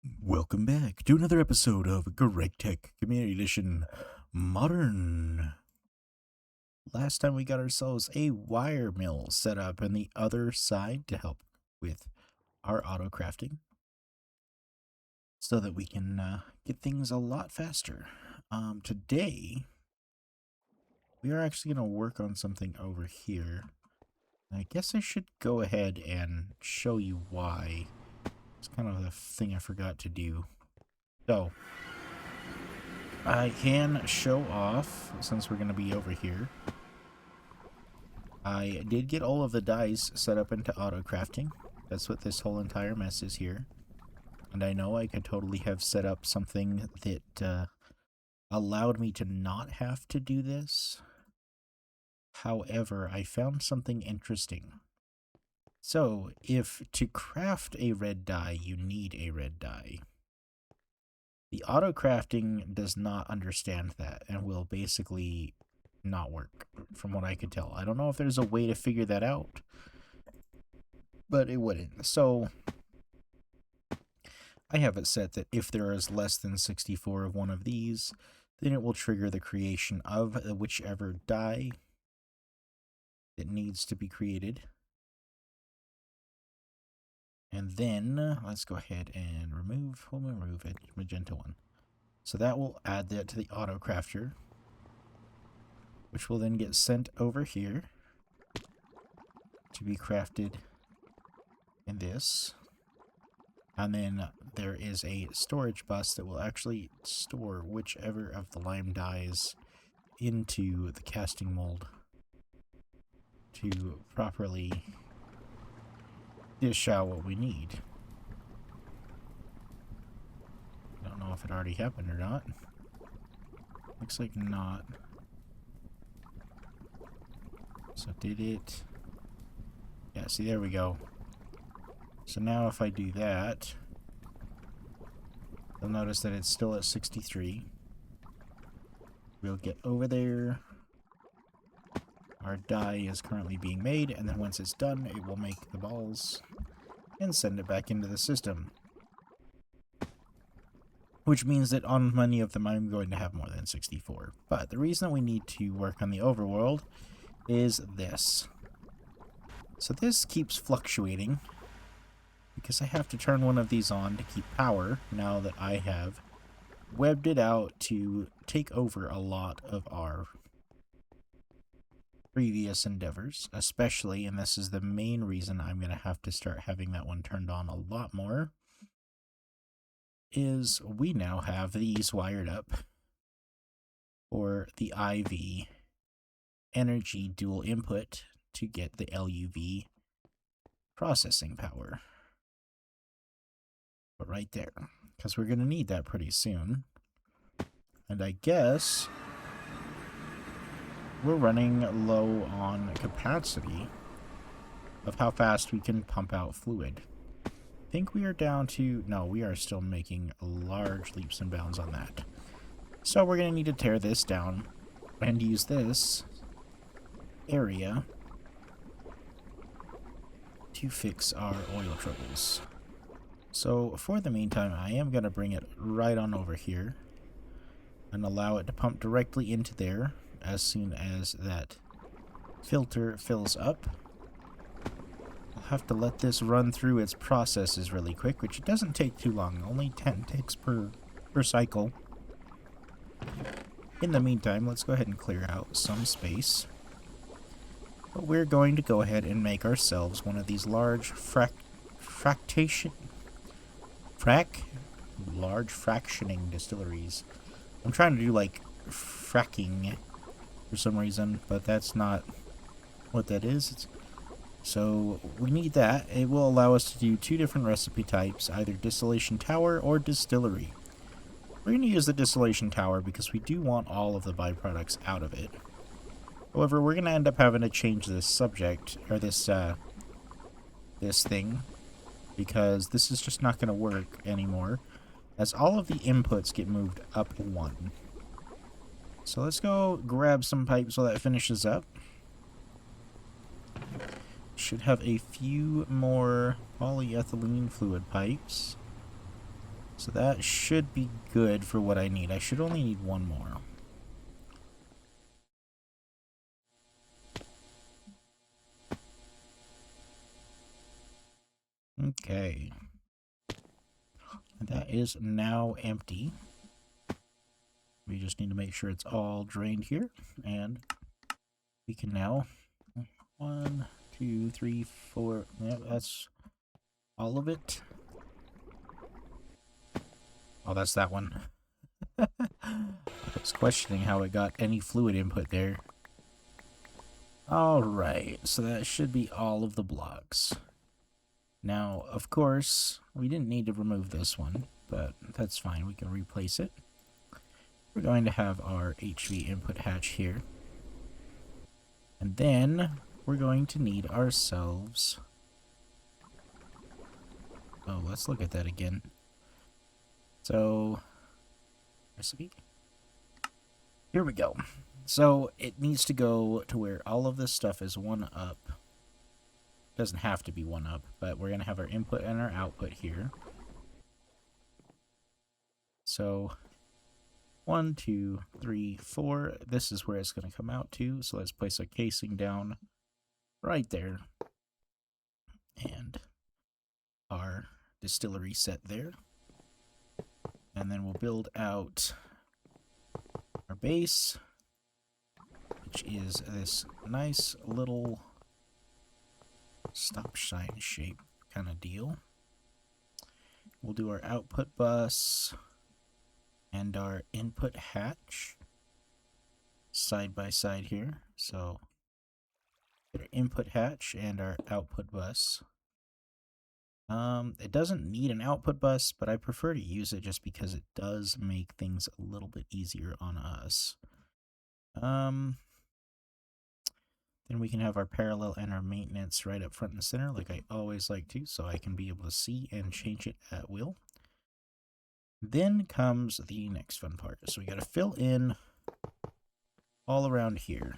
Welcome back to another episode of Gregtech Community Edition Modern. Last time we got ourselves a wire mill set up on the other side to help with our auto crafting so that we can get things a lot faster. Today, we are actually going to work on something over here. I guess I should go ahead and show you why. It's kind of the thing I forgot to do. So, I can show off, since we're going to be over here. I did get all of the dies set up into auto crafting. That's what this whole entire mess is here. And I know I could totally have set up something that allowed me to not have to do this. However, I found something interesting. So, if to craft a red dye, you need a red dye, the auto crafting does not understand that and will basically not work, from what I could tell. I don't know if there's a way to figure that out, but it wouldn't. So I have it set that if there is less than 64 of one of these, then it will trigger the creation of whichever dye that needs to be created. And then let's go ahead and we'll remove it, magenta one. So that will add that to the auto crafter, which will then get sent over here to be crafted in this. And then there is a storage bus that will actually store whichever of the lime dyes into the casting mold to properly dish out what we need. I don't know if it already happened or not. Looks like not. So did it? Yeah, see, there we go. So now if I do that, you'll notice that it's still at 63. We'll get over there. Our dye is currently being made, and then once it's done, it will make the balls and send it back into the system. Which means that on many of them, I'm going to have more than 64. But the reason that we need to work on the overworld is this. So this keeps fluctuating, because I have to turn one of these on to keep power now that I have webbed it out to take over a lot of our previous endeavors, especially, and this is the main reason I'm going to have to start having that one turned on a lot more, is we now have these wired up for the IV energy dual input to get the LUV processing power. But right there, because we're going to need that pretty soon. And I guess we're running low on capacity of how fast we can pump out fluid. I think we are down to... no, we are still making large leaps and bounds on that. So we're going to need to tear this down and use this area to fix our oil troubles. So for the meantime, I am going to bring it right on over here and allow it to pump directly into there as soon as that filter fills up. I'll have to let this run through its processes really quick, which it doesn't take too long, only 10 ticks per cycle. In the meantime, let's go ahead and clear out some space. But we're going to go ahead and make ourselves one of these large large fractioning distilleries. I'm trying to do like fracking for some reason, but that's not what that is. So we need that. It will allow us to do two different recipe types, either distillation tower or distillery. We're going to use the distillation tower because we do want all of the byproducts out of it. However, we're going to end up having to change this subject, or this thing, because this is just not going to work anymore, as all of the inputs get moved up one. So let's go grab some pipes while that finishes up. Should have a few more polyethylene fluid pipes. So that should be good for what I need. I should only need one more. Okay. That is now empty. We just need to make sure it's all drained here. And we can now... 1, 2, 3, 4... Yep, that's all of it. Oh, that's that one. I was questioning how it got any fluid input there. Alright, so that should be all of the blocks. Now, of course, we didn't need to remove this one, but that's fine. We can replace it. We're going to have our HV input hatch here. And then we're going to need ourselves... Oh, let's look at that again. So, recipe. Here we go. So, it needs to go to where all of this stuff is one up. Doesn't have to be one up, but we're going to have our input and our output here. So, 1, 2, 3, 4. This is where it's going to come out to. So let's place a casing down right there. And our distillery set there. And then we'll build out our base, which is this nice little stop shine shape kind of deal. We'll do our output bus and our input hatch side by side here. So our input hatch and our output bus. It doesn't need an output bus, but I prefer to use it just because it does make things a little bit easier on us. Then we can have our parallel and our maintenance right up front and center, like I always like to, so I can be able to see and change it at will. Then comes the next fun part. So we got to fill in all around here.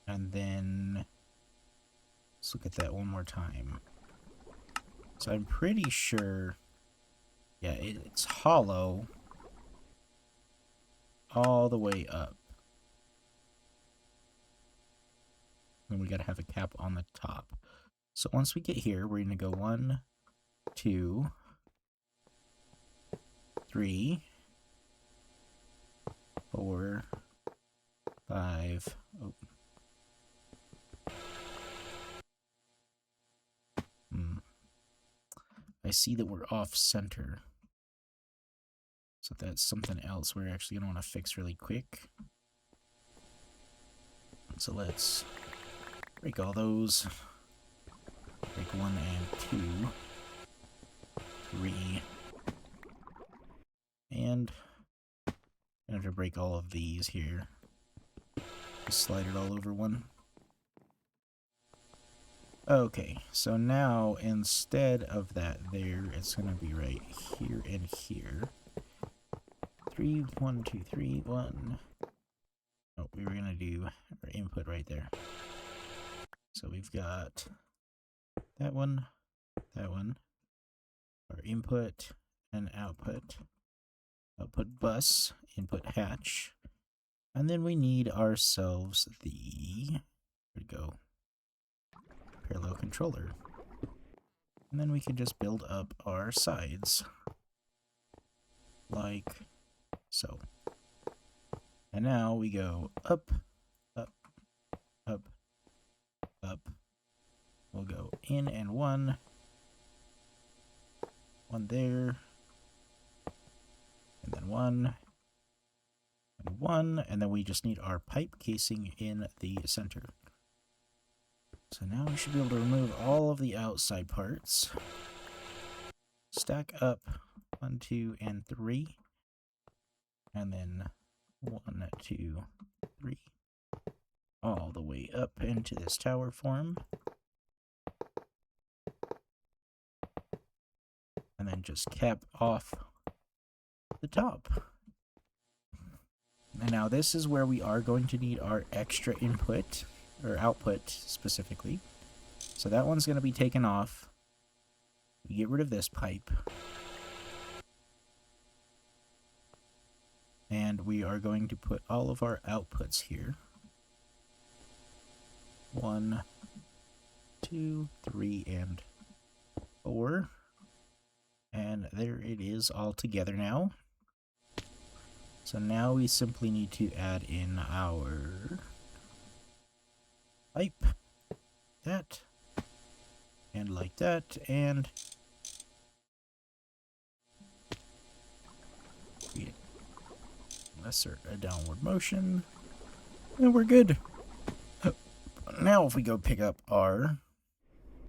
And then let's look at that one more time. So I'm pretty sure, yeah, it's hollow all the way up. And we got to have a cap on the top. So once we get here, we're going to go 1, 2, 3, 4, 5. Oh. I see that we're off center. So that's something else we're actually going to want to fix really quick. So let's break all those. Break 1 and 2. 3. And I have to break all of these here. Just slide it all over one. Okay, so now instead of that there, it's going to be right here and here. 3, 1, 2, 3, 1. Oh, we were going to do our input right there. So we've got that one, our input and output. Output bus, input hatch. And then we need ourselves the, where'd it go? Parallel controller. And then we can just build up our sides. Like so. And now we go up, up, up, up. We'll go in and 1. 1 there. And then 1. And 1. And then we just need our pipe casing in the center. So now we should be able to remove all of the outside parts. Stack up 1, 2, and 3. And then 1, 2, 3. All the way up into this tower form. And then just cap off the top. And now this is where we are going to need our extra input. Or output, specifically. So that one's going to be taken off. We get rid of this pipe. And we are going to put all of our outputs here. 1, 2, 3, and 4. And there it is all together now. So now we simply need to add in our pipe. That. And like that. And insert a downward motion. And we're good. Now if we go pick up our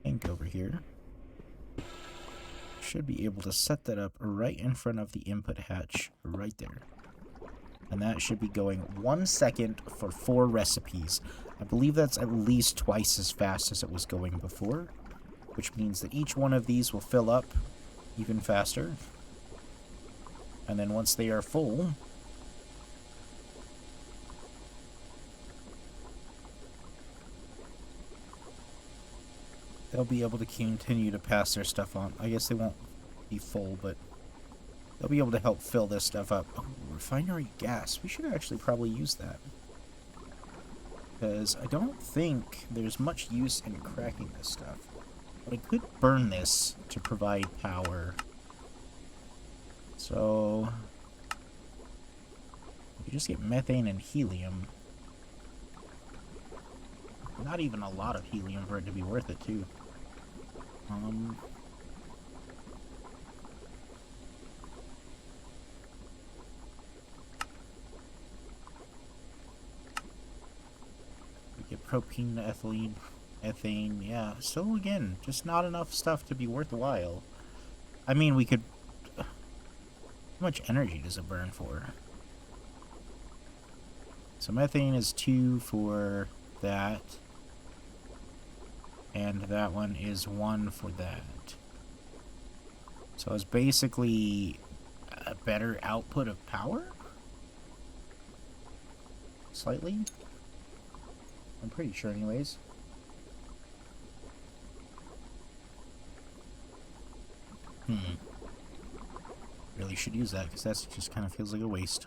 tank over here, should be able to set that up right in front of the input hatch right there. And that should be going 1 second for 4 recipes. I believe that's at least twice as fast as it was going before, which means that each one of these will fill up even faster. And then once they are full, they'll be able to continue to pass their stuff on. I guess they won't be full, but they'll be able to help fill this stuff up. Oh, refinery gas. We should actually probably use that. Because I don't think there's much use in cracking this stuff. But I could burn this to provide power. So you just get methane and helium. Not even a lot of helium for it to be worth it, too. We get propene, ethylene, ethane. Yeah, still again, just not enough stuff to be worthwhile. I mean, we could... How much energy does it burn for? So methane is 2 for that. And that one is 1 for that. So it's basically a better output of power? Slightly? I'm pretty sure anyways. Really should use that, because that just kind of feels like a waste.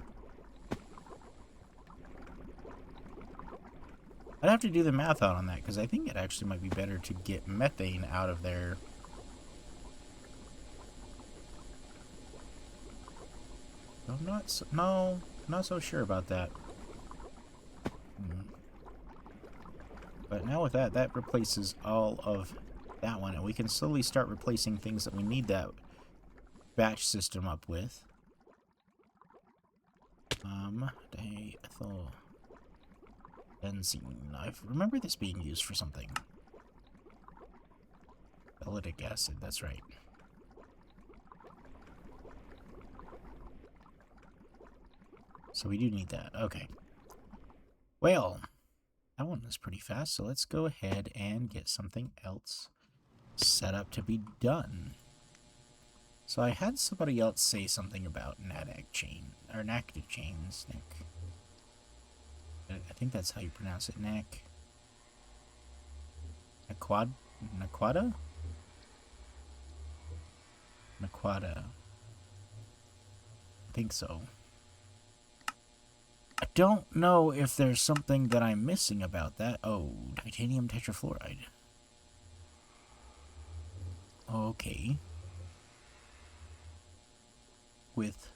I'd have to do the math out on that, because I think it actually might be better to get methane out of there. I'm not so, no, not so sure about that. But now with that, that replaces all of that one, and we can slowly start replacing things that we need that batch system up with. Diethyl benzene. I remember this being used for something. Phthalate acid, that's right. So we do need that. Okay. Well, that one was pretty fast, so let's go ahead and get something else set up to be done. So I had somebody else say something about an active chains, Nick. I think that's how you pronounce it, Nick. Naquada? Naquada. I think so. I don't know if there's something that I'm missing about that. Oh, titanium tetrafluoride. Okay. With...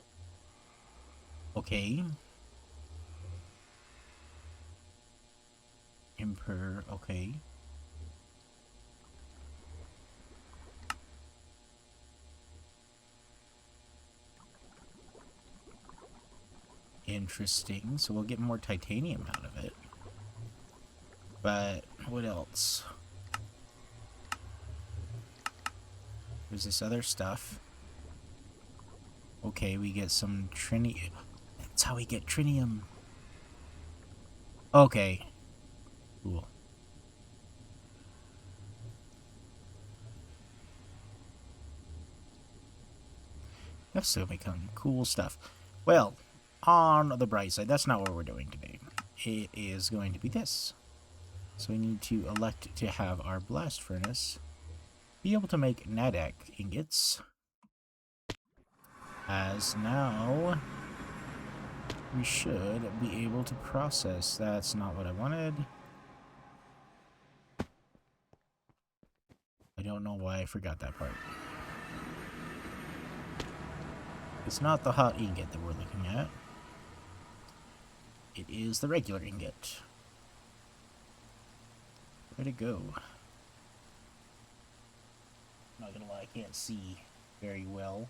Okay. Okay. Interesting. So we'll get more titanium out of it. But what else? There's this other stuff. Okay, we get some trinium. That's how we get trinium. Okay. Cool. That's still become cool stuff. Well, on the bright side, that's not what we're doing today. It is going to be this. So we need to elect to have our blast furnace be able to make Nadak ingots. As now, we should be able to process. That's not what I wanted. I don't know why I forgot that part. It's not the hot ingot that we're looking at. It is the regular ingot. Where'd it go? Not gonna lie, I can't see very well.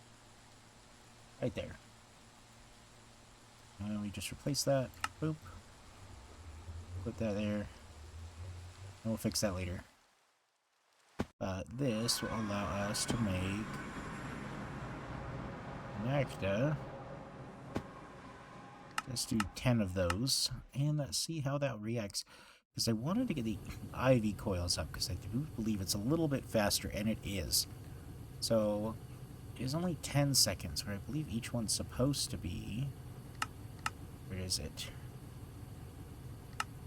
Right there. And we just replace that. Boop. Put that there. And we'll fix that later. This will allow us to make Necta. Let's do 10 of those. And let's see how that reacts. Because I wanted to get the IV coils up, because I do believe it's a little bit faster, and it is. So, it is only 10 seconds, where I believe each one's supposed to be... Where is it?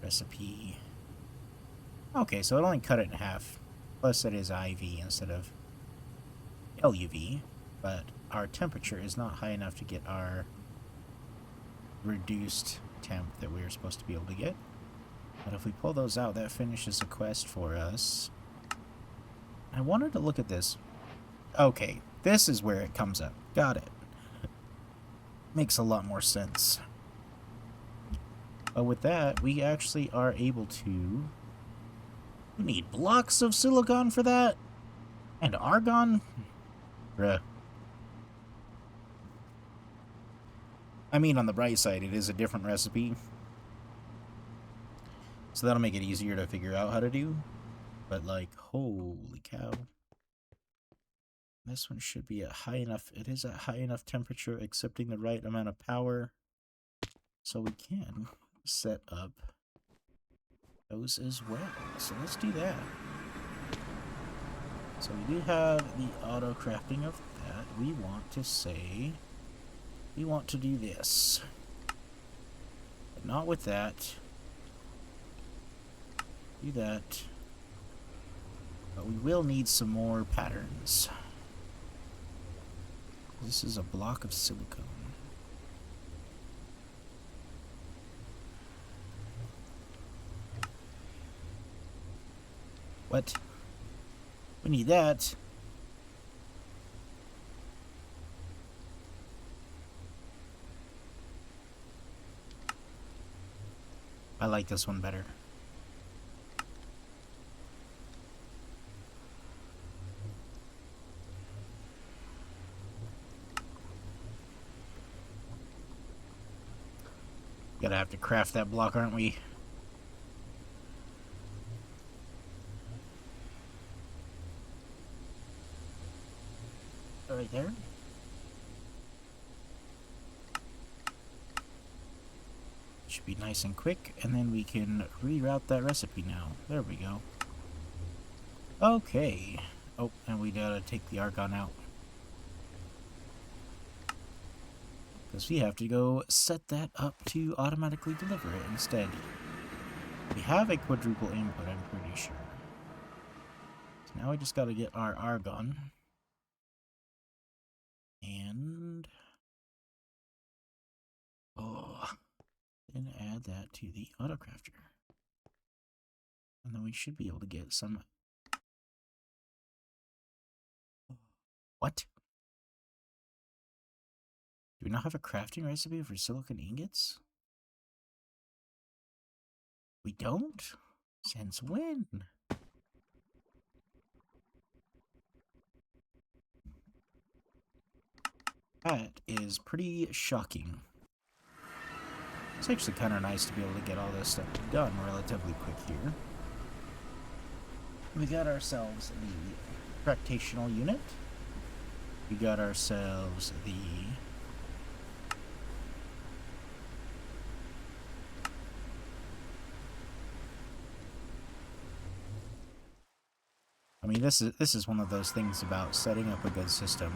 Recipe. Okay, so it only cut it in half. Plus it is IV instead of LUV. But our temperature is not high enough to get our reduced temp that we were supposed to be able to get. But if we pull those out, that finishes a quest for us. I wanted to look at this. Okay, this is where it comes up. Got it. Makes a lot more sense. But with that, we actually are able to... We need blocks of silicon for that? And argon? Bruh. I mean, on the bright side, it is a different recipe. So that'll make it easier to figure out how to do. But, like, holy cow. This one should be at high enough... It is at high enough temperature, accepting the right amount of power. So we can set up those as well. So let's do that. So we do have the auto crafting of that. We want to say... We want to do this. But not with that. Do that. But we will need some more patterns. This is a block of silicone. What? We need that. I like this one better. Gotta have to craft that block, aren't we? Right there. Should be nice and quick, and then we can reroute that recipe now. There we go. Okay. Oh, and we gotta take the argon out. Because we have to go set that up to automatically deliver it instead. We have a quadruple input, I'm pretty sure. So now we just gotta get our argon. And... Oh... Then add that to the autocrafter. And then we should be able to get some... What? Do we not have a crafting recipe for silicon ingots? We don't? Since when? That is pretty shocking. It's actually kind of nice to be able to get all this stuff done relatively quick here. We got ourselves the fractational unit. We got ourselves the... I mean, this is one of those things about setting up a good system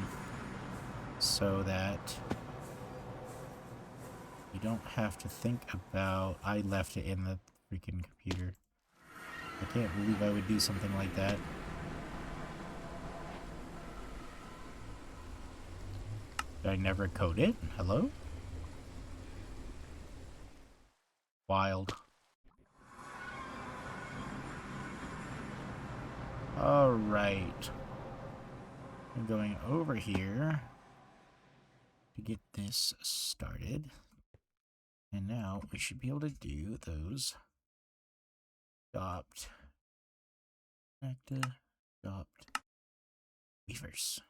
so that you don't have to think about... I left it in the freaking computer. I can't believe I would do something like that. Did I never code it? Hello? Wild. Alright. I'm going over here to get this started. And now we should be able to do those adopt, connected, adopt, weavers.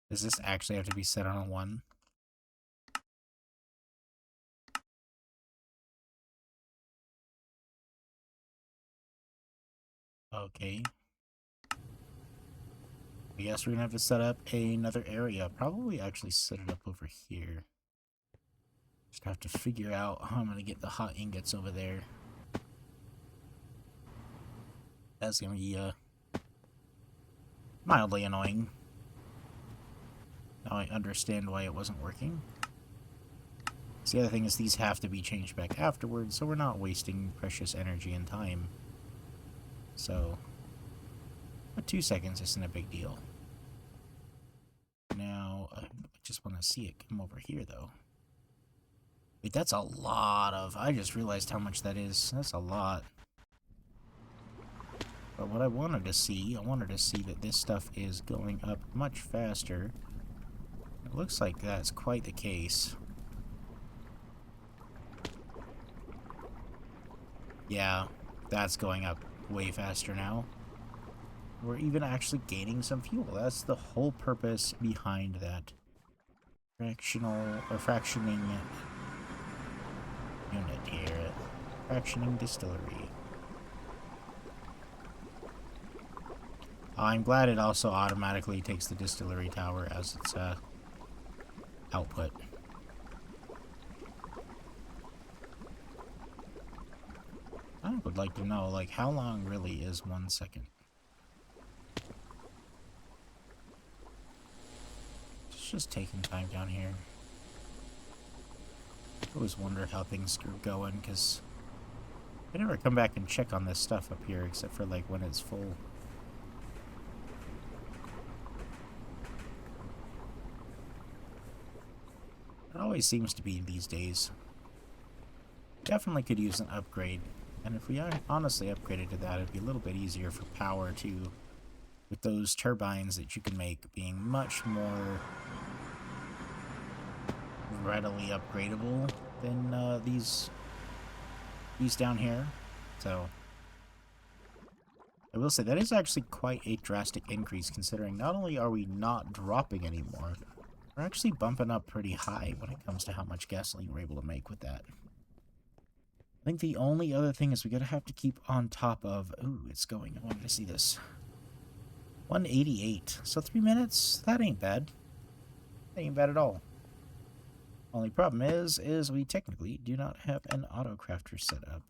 Does this actually have to be set on a 1? Okay. I guess we're gonna have to set up another area. Probably actually set it up over here. Just have to figure out how I'm gonna get the hot ingots over there. That's gonna be mildly annoying. Now I understand why it wasn't working. So the other thing is these have to be changed back afterwards, so we're not wasting precious energy and time. So, but 2 seconds isn't a big deal. Now, I just want to see it come over here, though. Wait, that's a lot of... I just realized how much that is. That's a lot. But what I wanted to see that this stuff is going up much faster. It looks like that's quite the case. Yeah, that's going up way faster now. We're even actually gaining some fuel. That's the whole purpose behind that fractioning unit here. Fractioning distillery. I'm glad it also automatically takes the distillery tower as its output. I would like to know, like, how long really is 1 second? It's just taking time down here. I always wonder how things are going, because I never come back and check on this stuff up here, except for, like, when it's full. It always seems to be these days. Definitely could use an upgrade. And if we honestly upgraded to that, it'd be a little bit easier for power too. With those turbines that you can make being much more readily upgradable than these down here. So I will say that is actually quite a drastic increase, considering not only are we not dropping anymore, we're actually bumping up pretty high when it comes to how much gasoline we're able to make with that. I think the only other thing is we gotta have to keep on top of... Ooh, it's going. I wanted to see this. 188. So 3 minutes? That ain't bad. That ain't bad at all. Only problem is we technically do not have an autocrafter set up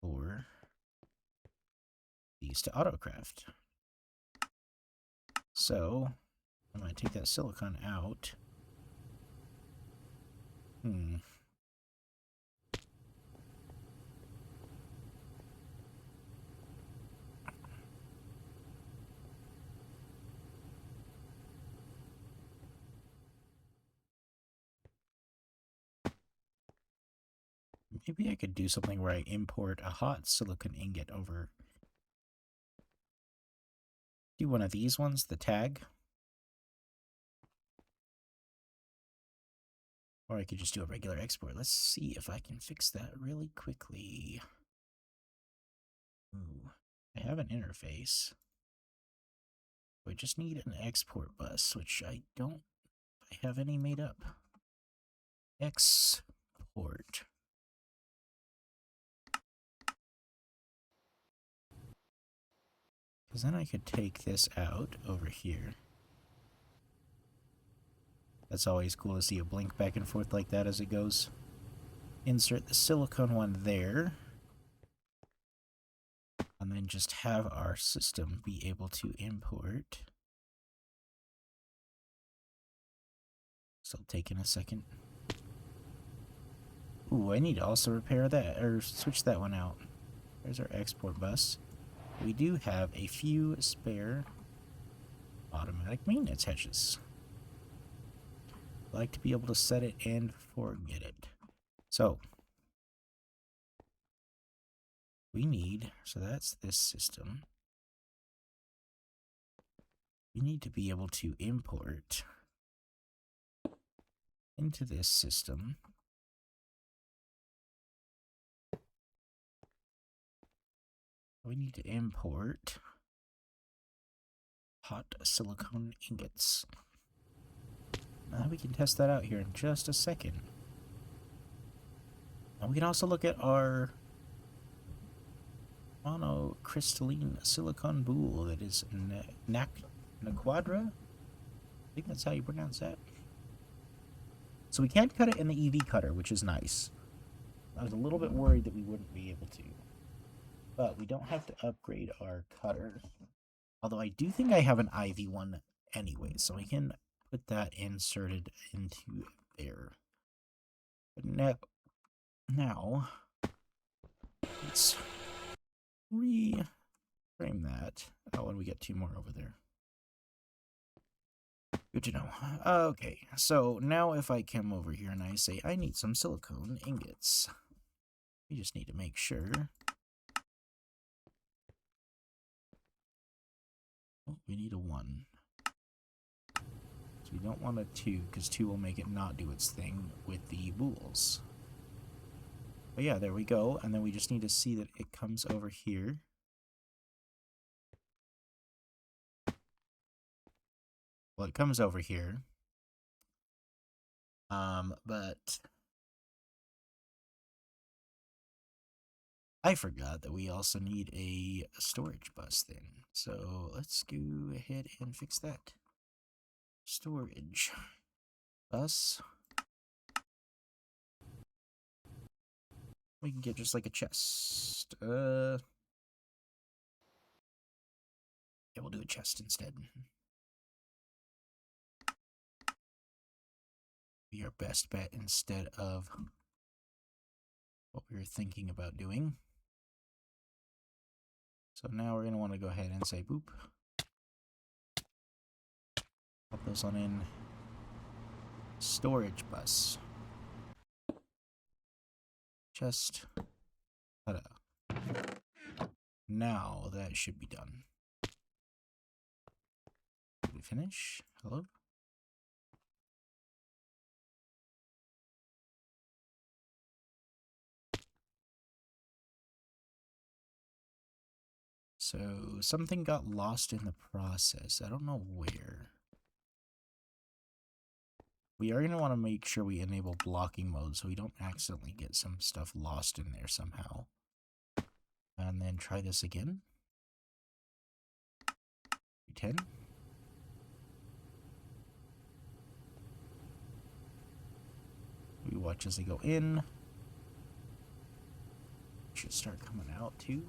for these to autocraft. So, I'm gonna take that silicon out. Maybe I could do something where I import a hot silicon ingot over. Do one of these ones, the tag. Or I could just do a regular export. Let's see if I can fix that really quickly. Ooh, I have an interface. I just need an export bus, which I don't have any made up. Export. Because then I could take this out over here. That's always cool to see it blink back and forth like that as it goes. Insert the silicone one there. And then just have our system be able to import Still taking a second. Ooh, I need to also repair that, or switch that one out. There's our export bus. We do have a few spare automatic maintenance hatches. I like to be able to set it and forget it. So, we need, so that's this system. We need to be able to import into this system we need to import hot silicone ingots. Now we can test that out here in just a second. And we can also look at our monocrystalline silicon boule that is Naquadra. I think that's how you pronounce that. So we can't cut it in the EV cutter, which is nice. I was a little bit worried that we wouldn't be able to. But we don't have to upgrade our cutter. Although I do think I have an IV one anyway, so we can put that inserted into there. But now let's reframe that. Oh, and we get 2 more over there. Good to know. Okay, so now if I come over here and I say I need some silicone ingots, we just need to make sure. Oh, we need a 1. So we don't want a 2, because 2 will make it not do its thing with the boules. But yeah, there we go. And then we just need to see that it comes over here. Well, it comes over here. But I forgot that we also need a storage bus then. So let's go ahead and fix that. Storage bus. We can get just like a chest. Yeah, we'll do a chest instead. Be our best bet instead of what we were thinking about doing. So now we're going to want to go ahead and say boop. Pop those on in. Storage bus. Chest. Ta-da. Now that should be done. Did we finish? Hello? So something got lost in the process. I don't know where. We are going to want to make sure we enable blocking mode so we don't accidentally get some stuff lost in there somehow. And then try this again. 10. We watch as they go in. Should start coming out too.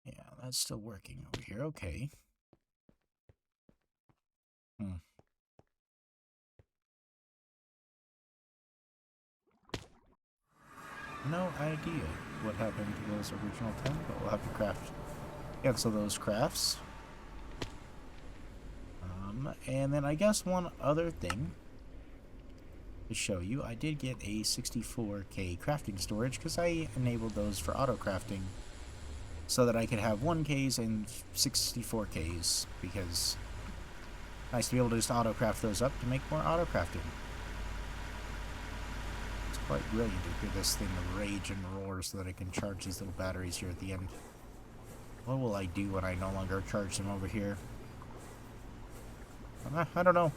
Yeah, that's still working over here. Okay. No idea what happened to those original 10, but we'll have to cancel those crafts. And then I guess one other thing to show you, I did get a 64K crafting storage because I enabled those for auto crafting so that I could have 1Ks and 64Ks, because it's nice to be able to just auto craft those up to make more auto crafting. It's quite brilliant to hear this thing rage and roar so that I can charge these little batteries here at the end. What will I do when I no longer charge them over here? I don't know.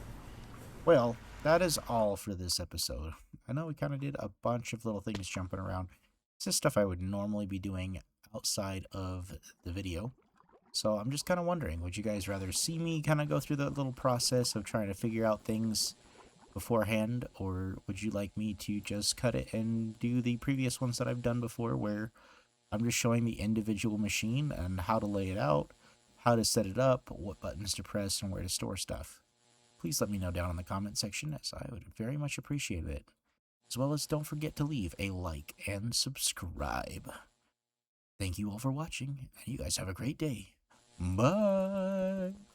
Well, that is all for this episode. I know we kind of did a bunch of little things jumping around. This is stuff I would normally be doing outside of the video. So I'm just kind of wondering, would you guys rather see me kind of go through the little process of trying to figure out things beforehand, or would you like me to just cut it and do the previous ones that I've done before where I'm just showing the individual machine and how to lay it out, how to set it up, what buttons to press, and where to store stuff? Please let me know down in the comment section, as I would very much appreciate it. As well as don't forget to leave a like and subscribe. Thank you all for watching, and you guys have a great day. Bye!